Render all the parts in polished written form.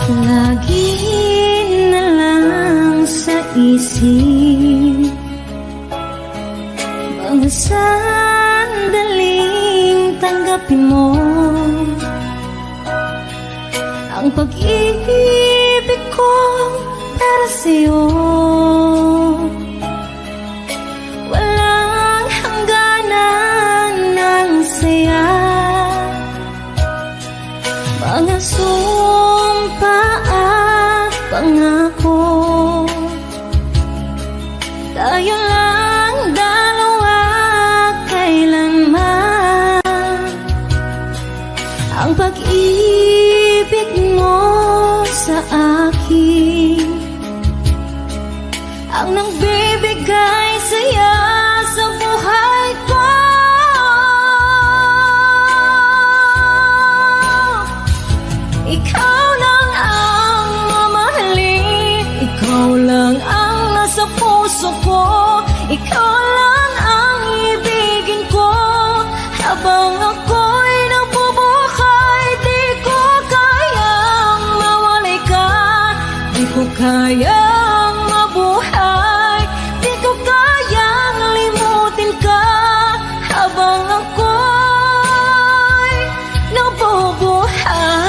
Lagi na lang sa isip mga sandaling tanggapin mo ang pag-ibig ko para sa'yo. Walang hangganan ng saya, mga sumpa at pangako. Tayo lang dalawa kailanman. Ang pag-ibig mo sa akin ang nagbibigay saya sa buhay ko. Ikaw lang ang mamahalin, ikaw lang ang nasa puso ko, ikaw lang ang ibigin ko. Habang ako'y nabubuhay, di ko kayang mawalay ka, di ko kayang mabuhay, di ko kayang limutin ka. Habang ako'y nabubuhay,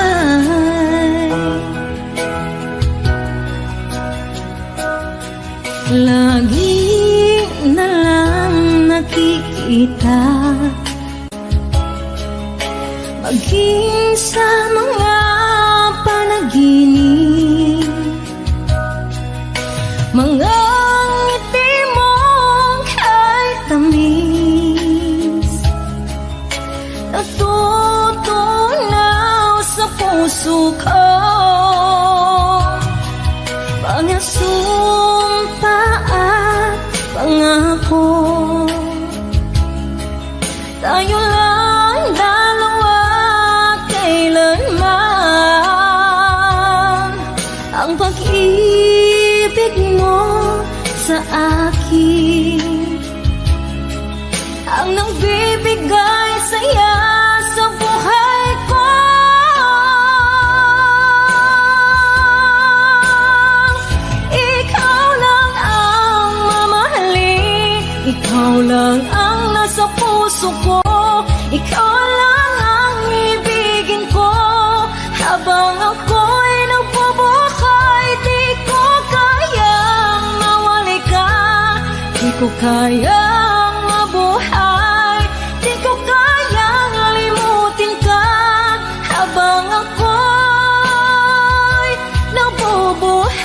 lagi na lang nakikita, maging sa mga panaginip, mga ngiti mong kay tamis, natutunaw sa puso ko. Mga sumpa at pangako, tayo lang dalawa kailanman. Ang pag-ibig mo sa akin ang nagbibigay saya sa buhay ko. Ikaw lang ang mamahalin, ikaw lang ang nasa puso ko, ikaw lang ang ibigin ko. Habang ako'y nabubuhay, di ko kayang mawalay ka, di ko kayang mabuhay, di ko kayang limutin ka. Habang ako'y nabubuhay,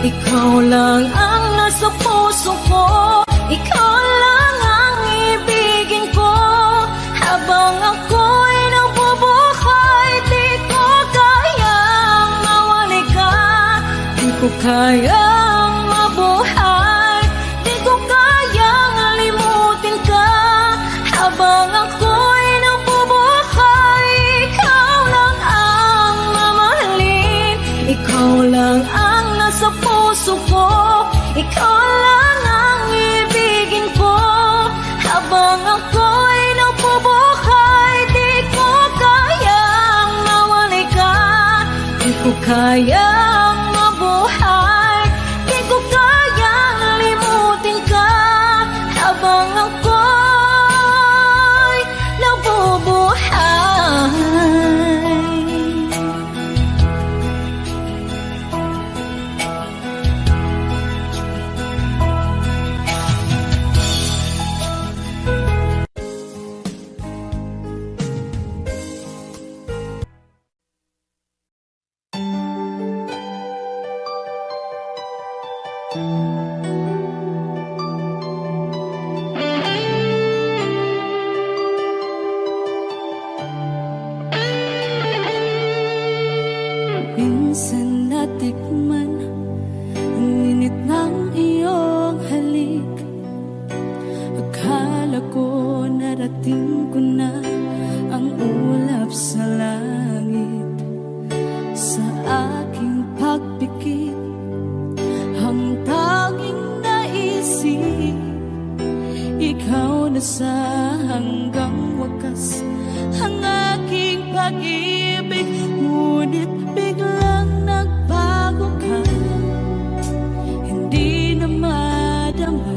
ikaw lang ang nasa puso ko, ikaw lang ang ibigin ko. Habang ako'y nabubuhay, di ko kayang mawalay ka, di ko kayang mabuhay, di ko kayang limutin ka. Habang ako'y nabubuhay, ikaw lang ang mamahalin, ikaw lang ang nasa puso ko, ikaw lang ang ibigin ko. Habang ako'y nabubuhay, di ko kayang mawalay ka, di ko kayang mabuhay, di ko kayang limutin ka. Habang ako'y nabubuhay. Akala ko narating ko na ang ulap sa langit. Sa aking pagpikit, ang tanging naisip, ikaw na sa hanggang wakas ang aking pag-ibig. Ngunit biglang nagbago ka, hindi na madama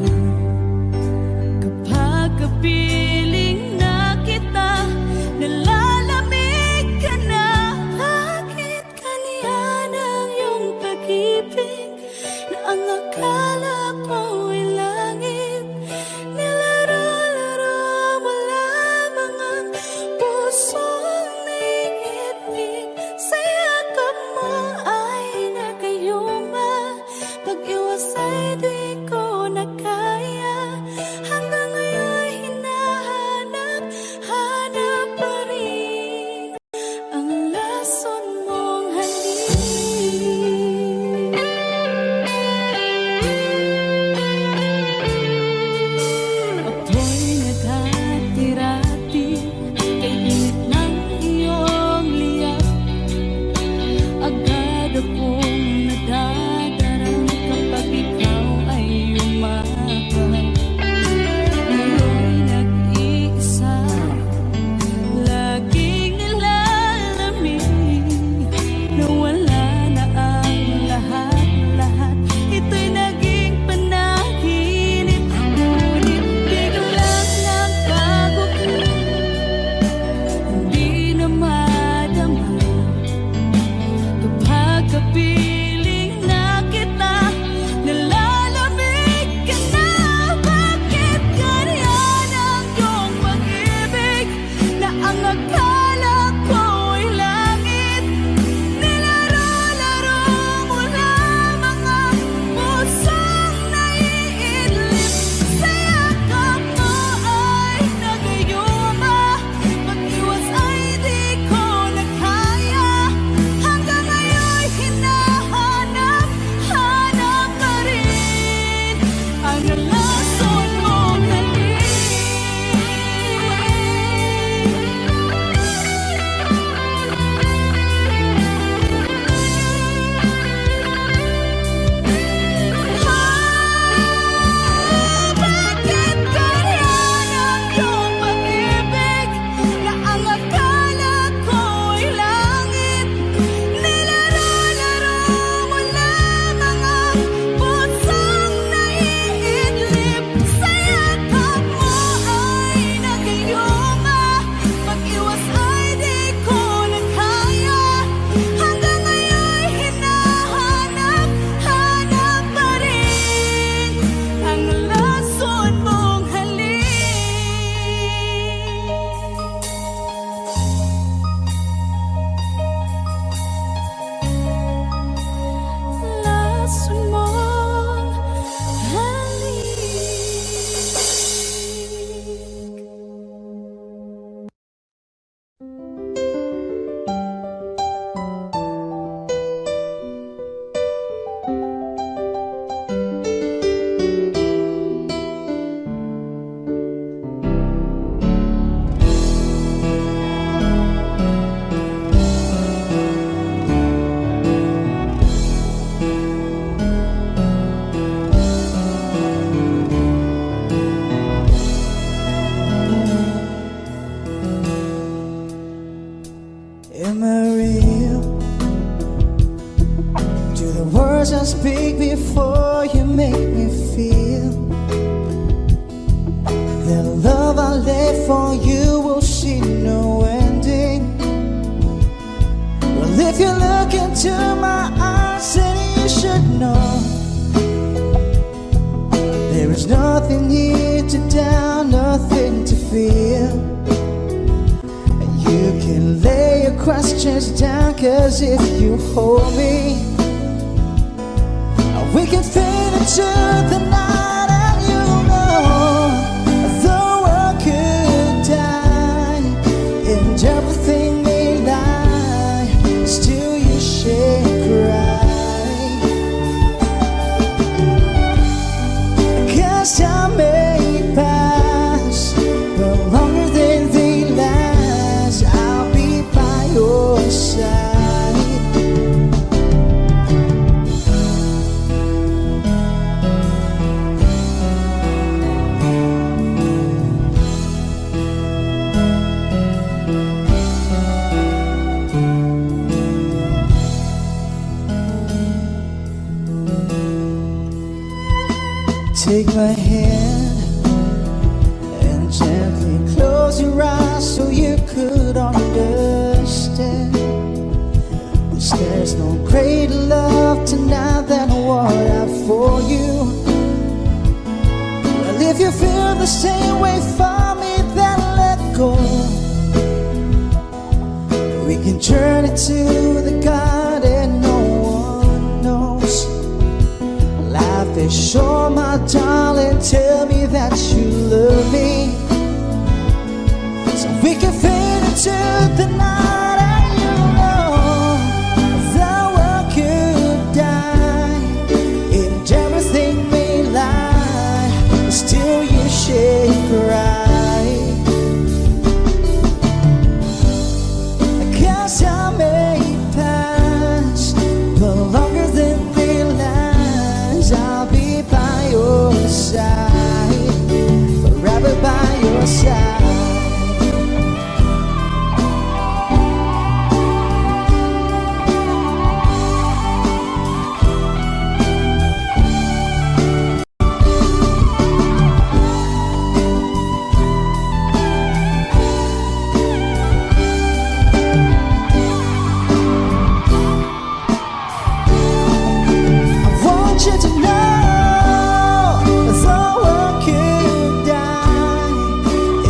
kapag kapiling na kita, nalalamig ka na. Bakit kaniyan ang iyong pag-ibig na ang akala ko ay langit? Nilaro-laro mo lamang ang pusong naiibig. Sa yakap mo ay nagayuma, pag-iwas ay di ko na kaya. Hanggang ngayon hinahanap, hanap pa rin ang lason mong halik. Ako'y nadati-rati kay init ng iyong liyap. Agad akong nadadarang kapag ikaw ay umakap. Ngayon nag-iisa, laging nilalamig, nawala na ang lahat-lahat. Ito'y naging panaginip, ngunit biglang nagbago ka, hindi na madama kapag kapiling na kita, nalalamig ka na. Bakit ganyan ang iyong pag-ibig na ang akala ko ay langit? Nilaro-laro mo lamang ang pusong naiidlip. Sa yakap mo ay nagayuma, pag-iwas ay di ko na kaya. Hanggang ngayon hinahanap, hanap pa rin ang lason mong halik. Bakit ganyan ang iyong pag-ibig na ang akala ko ay langit? Nilaro-laro mo lamang ang pusong naiidlip. Sa yakap mo ay nagayuma, pag-iwas ay di ko na kaya. Hanggang ngayon hinahanap, hanap pa rin ang lason mong halik. Lason mong halik. Am I real? Do the words I speak before you make me feel that love I lay for you will see no ending? Well, if you look into my eyes, then you should know there is nothing here to doubt, nothing to fear. You can lay your questions down, 'cause if you hold me, we can fade into the night. And you know the world could die and everything may lie, still you should cry. 'Cause time may pass close your eyes so you could understand. 'Cause there's no greater love tonight than what I have for you. Well, if you feel the same way for me, then let go. We can journey to the garden no one knows. Life is short, my darling, tell me that you love me. So we can fade into the night and you know the world could die and everything may lie, but still you shake right. Cause I may pass, but longer than realize I'll be by your side, forever by your side. I want you to know the world could die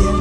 and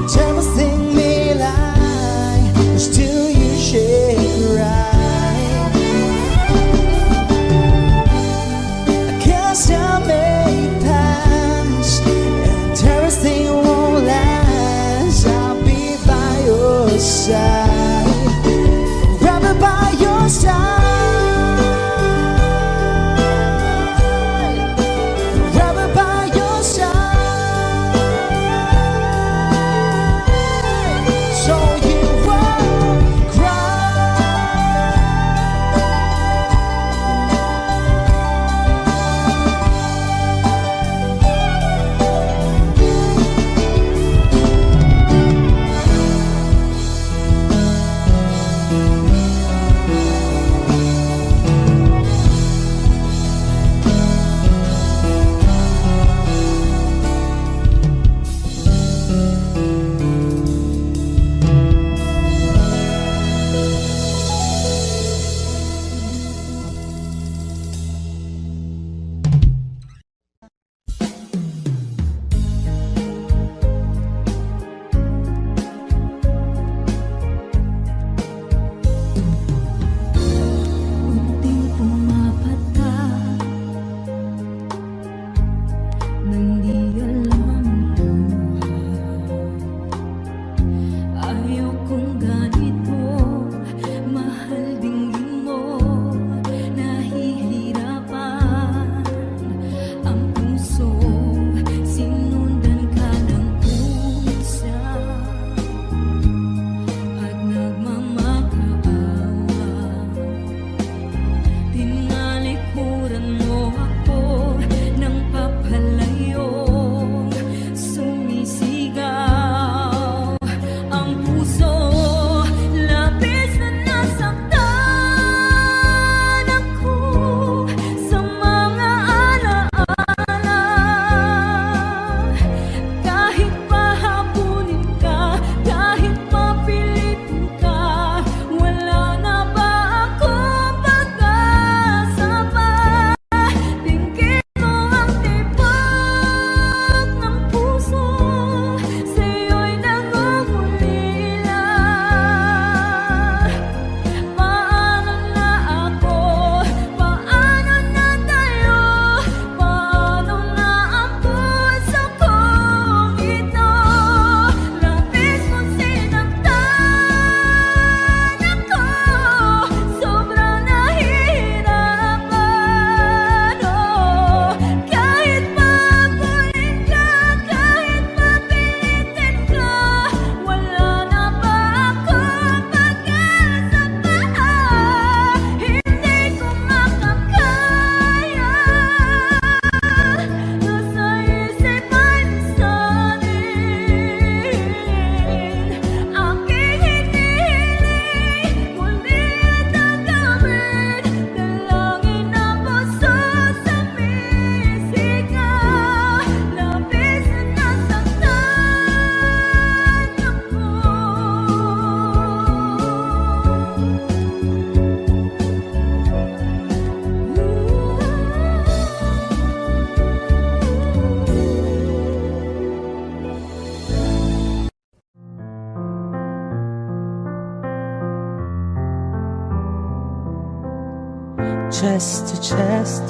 chest to chest,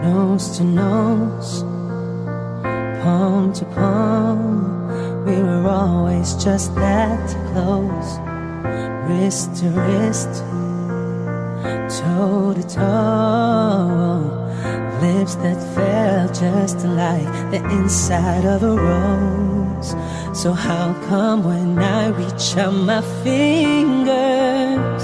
nose to nose, palm to palm. We were always just that close, wrist to wrist, toe to toe, lips that felt just like the inside of a rose. So how come when I reach out my fingers,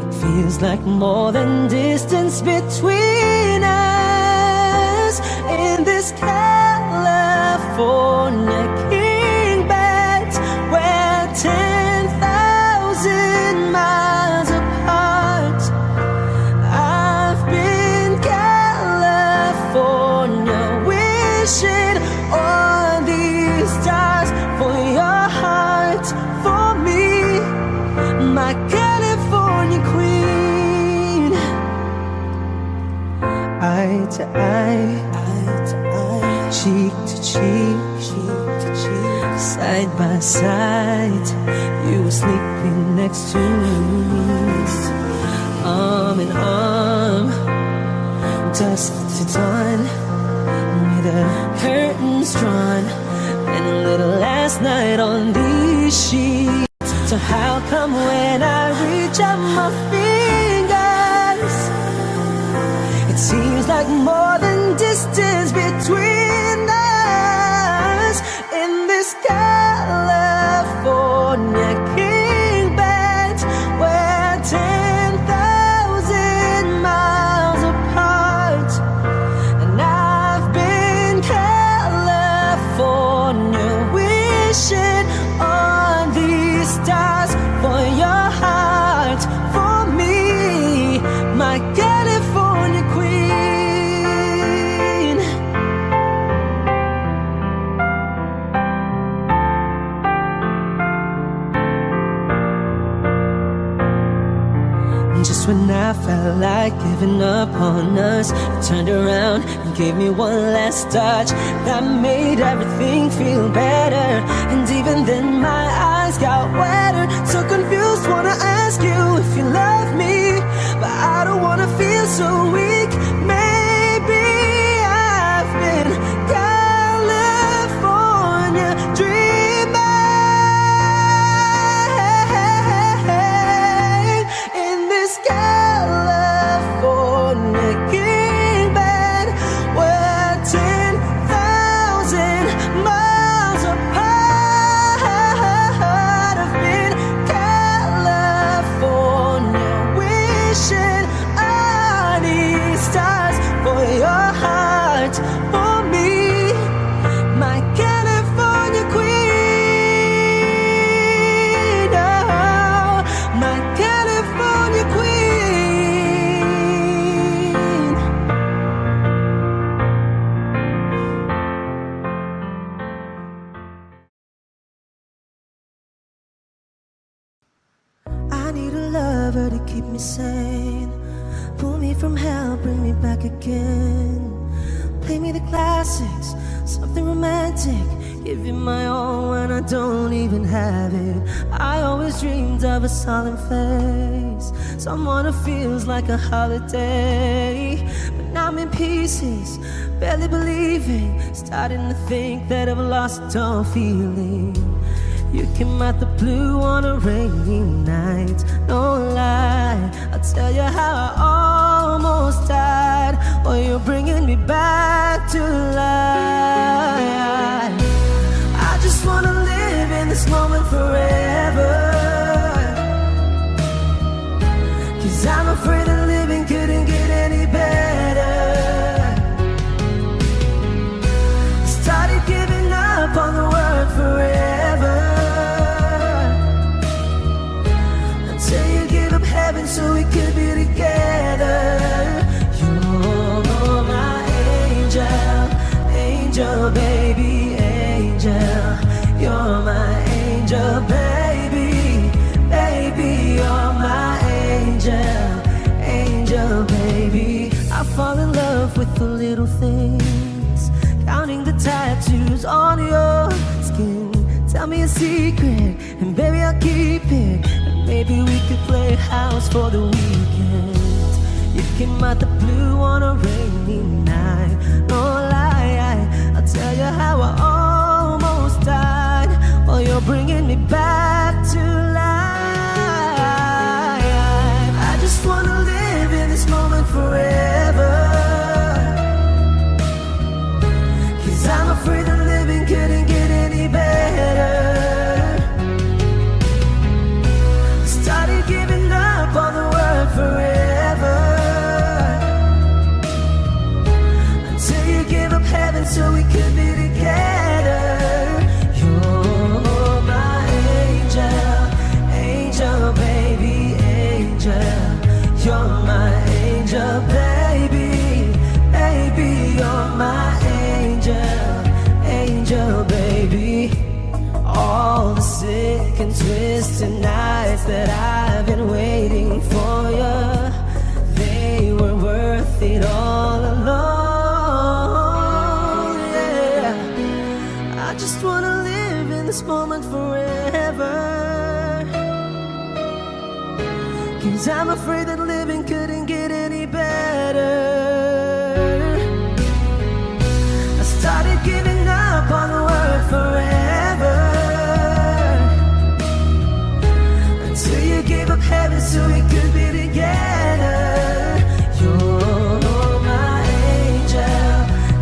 it feels like more than distance between us? In this California king bed, we're 10,000 miles apart. I've been California wishing on these stars for your heart, for me, my California queen. Eye to eye, cheek to cheek, side by side, you were sleeping next to me, arm in arm, dusk to dawn, with the curtains drawn, and a little last night on these sheets. So how come when I reach out my fingers, it seems like more than distance between us? In this California king bed, we're 10,000 miles apart. And I've been California wishing on these stars for your heart, for me, my California queen. Just when I felt like giving up on us, you turned around and gave me one last touch that made everything feel better. And even then my eyes got wetter, so confused, wanna ask you if you love me, but I don't wanna feel so weak. Maybe I've been California dreaming in this California king bed. We're 10,000 miles apart. I've been California wishing on these stars for your heart, for me, my California queen. Oh, my California queen. I need a lover to keep me sane, pull me from hell, bring me back again. Play me the classics, something romantic, give you my all when I don't even have it. I always dreamed of a solemn face, someone who feels like a holiday. But now I'm in pieces, barely believing, starting to think that I've lost all feeling. You came out the blue on a rainy night, no lie, I'll tell you how I almost died. Oh, you're bringing me back to life. I just wanna live in this moment forever, 'cause I'm afraid that living couldn't get any better. Started giving up on the word forever, until you give up heaven so we could be together. You're my angel, angel baby, angel. You're my angel baby, baby. You're my angel, angel baby. I fall in love with the little things, counting the tattoos on your skin. Tell me a secret and baby I'll keep it. Maybe we could play house for the weekend. You came out the blue on a rainy night. No lie, I'll tell you how I almost died while you're bringing me back to life. I just wanna live in this moment forever, 'cause I'm afraid that living couldn't get any better. Started giving up on the word forever, until you gave up heaven so we could be together. You're my angel, angel baby, angel. You're my angel baby, baby. You're my angel, angel baby. All the sick and twisted nights that I've been waiting for you, they were worth it all alone. Yeah, I just wanna live in this moment forever, 'cause I'm afraid that living couldn't get any better. I started giving up on the word forever, until you gave up heaven so we could be together. You're my angel,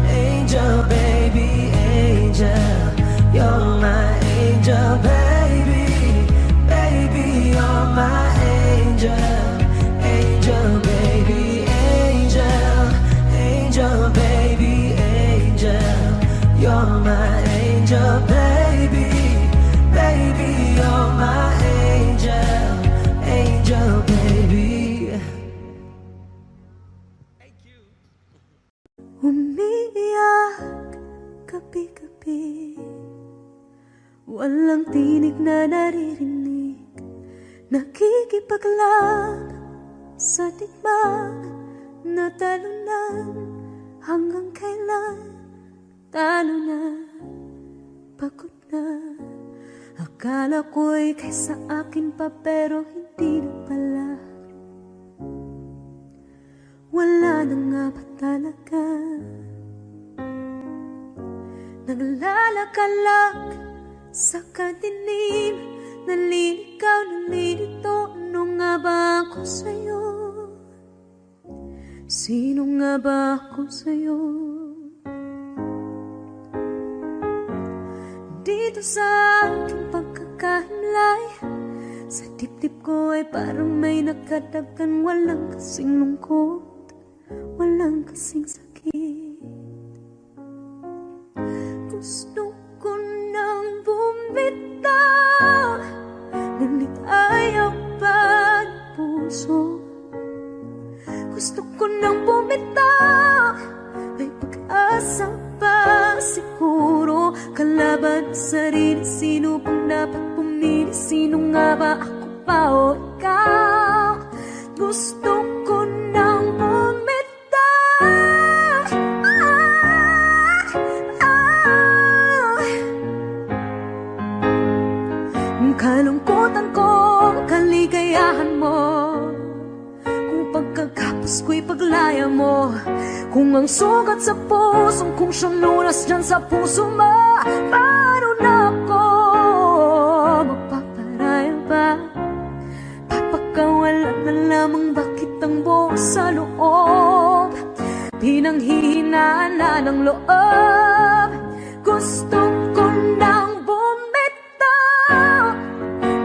angel baby, angel. You're my angel baby, baby. You're my angel, angel baby, angel, angel baby, angel. You're my angel baby, baby. You're my angel, angel baby. Umiiyak gabi-gabi, walang tinig na naririnig, nakikipaglaban sa digmaan na talunan. Hanggang kailan talo na, pagod na. Akala ko'y kaysa akin pa, pero hindi na pala. Wala na nga ba talaga? Naglalakalag sa kadilim, naliligaw, nalilito. Ano nga ba ako sa'yo? Sino nga ba ako sa'yo? Dito sa aking pagkakahimlay, sa dibdib ko ay parang may nakadagdan. Walang kasing lungkot, walang kasing sakit. Gusto ko nang bumitaw, ngunit ayaw pa ng puso. Gusto ko nang bumitaw, may pag-asa pa siguro. Kalaban sa sarili, sino bang dapat pumili? Sino nga ba, ako pa o ikaw? Gusto ko nang bumitaw, kalungkutan ko, kaligayahan mo. Kung pagkagapos ko'y paglaya mo, kung ang sugat sa pusong kung siyang lunas dyan sa puso mo, paano na ako magpaparaya ba? Papakawalan na lamang, bakit ang buo sa loob? Pinanghihinaan na ng loob. Gusto ko nang bumitaw,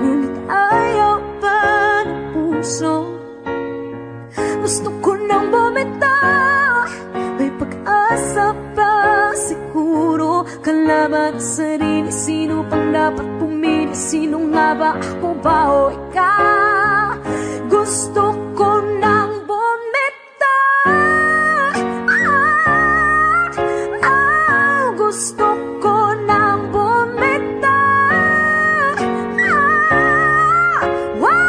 ngunit ayaw pa ng puso. Gusto ko nang bumitaw, may pag-asa pa siguro. Kalaban sa sarili, sino pang dapat pumili? Sino nga ba, ako ba o ikaw? Gusto ko nang bumitaw, gusto ko nang bumitaw. Wow!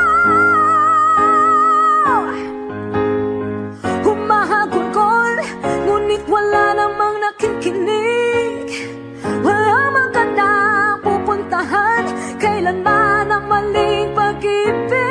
Humahagulgol, ngunit wala namang nakikinig. Walang magandang pupuntahan, kailanman ang maling pag-ibig.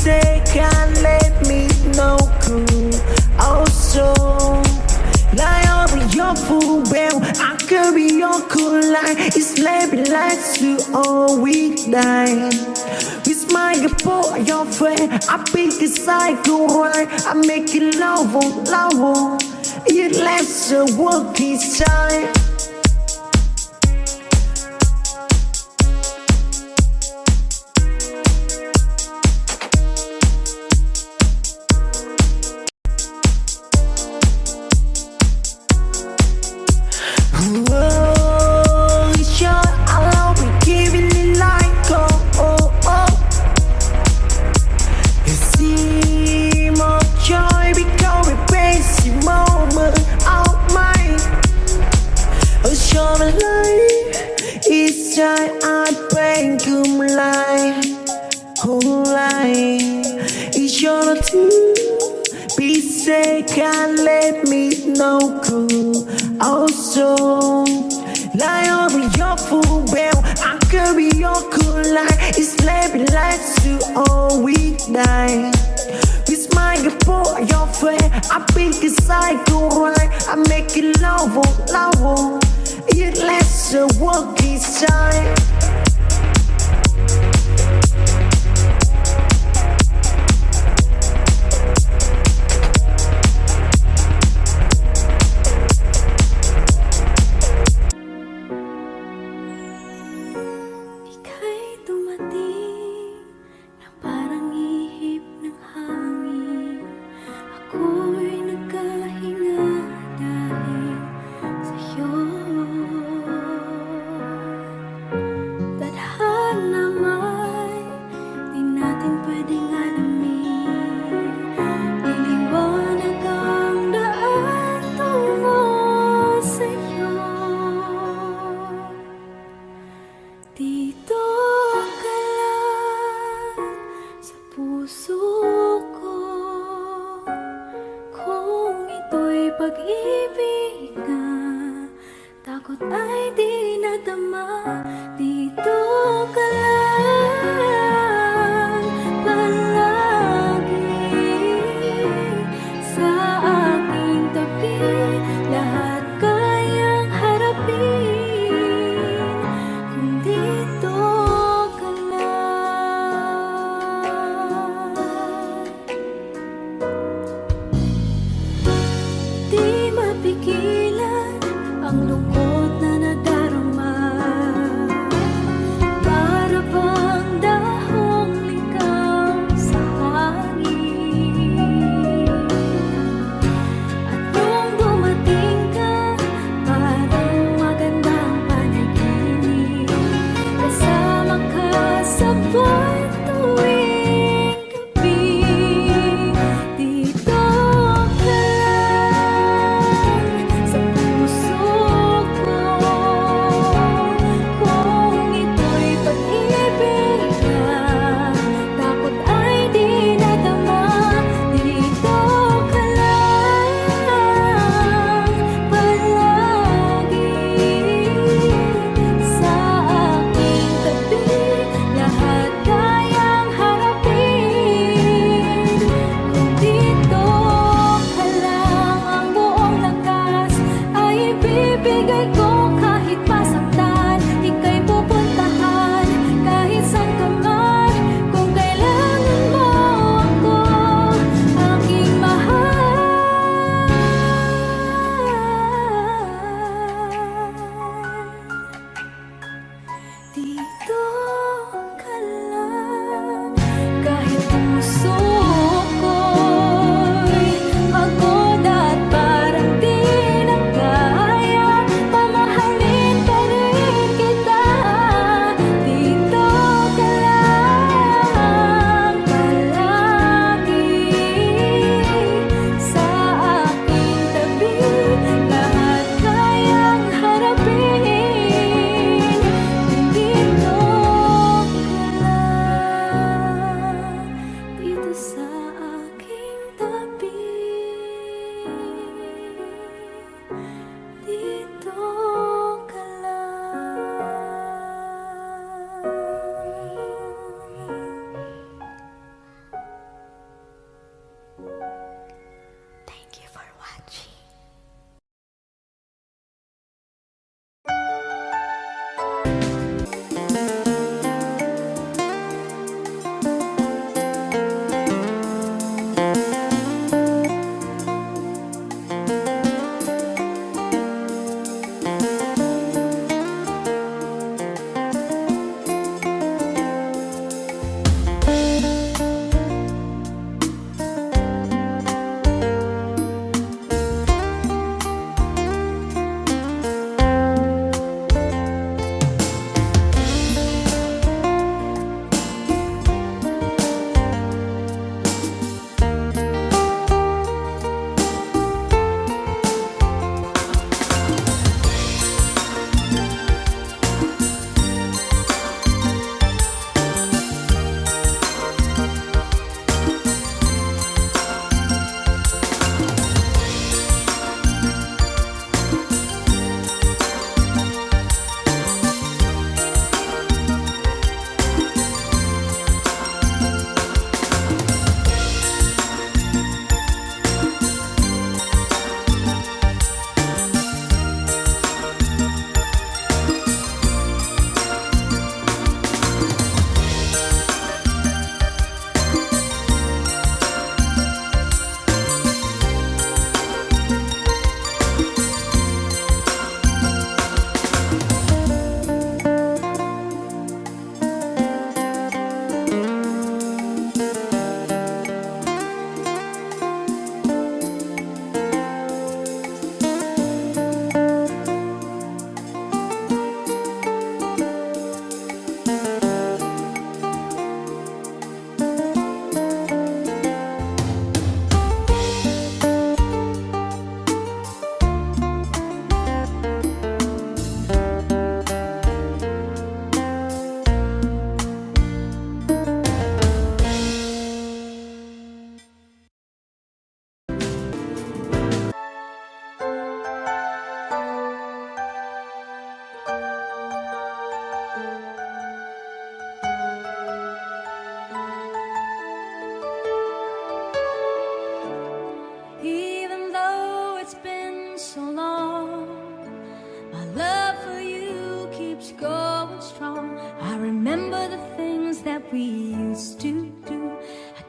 say, can't let me know. Cool. Also, lie over your full bell. I could be your cool line. It's maybe like to all weeknight. With my for your friend, I pick a cycle right. I make it love, love. It lasts a working time. Can't let me know. Cool. Also, lie over your full bell. I could be your cool line. It's maybe like to all weeknight. With my for your friend, I pick a cycle right. I make it love, love. It lasts a working time. Pag-ibig na takot ay di nadama. Dito ka lang palagi sa aking tabi. Lahat kayang harapin kung dito ka lang. Di mapigilan ang lungkot na nadarama. Para ba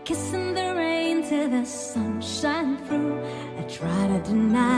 kissing the rain till the sun shine through. I try to deny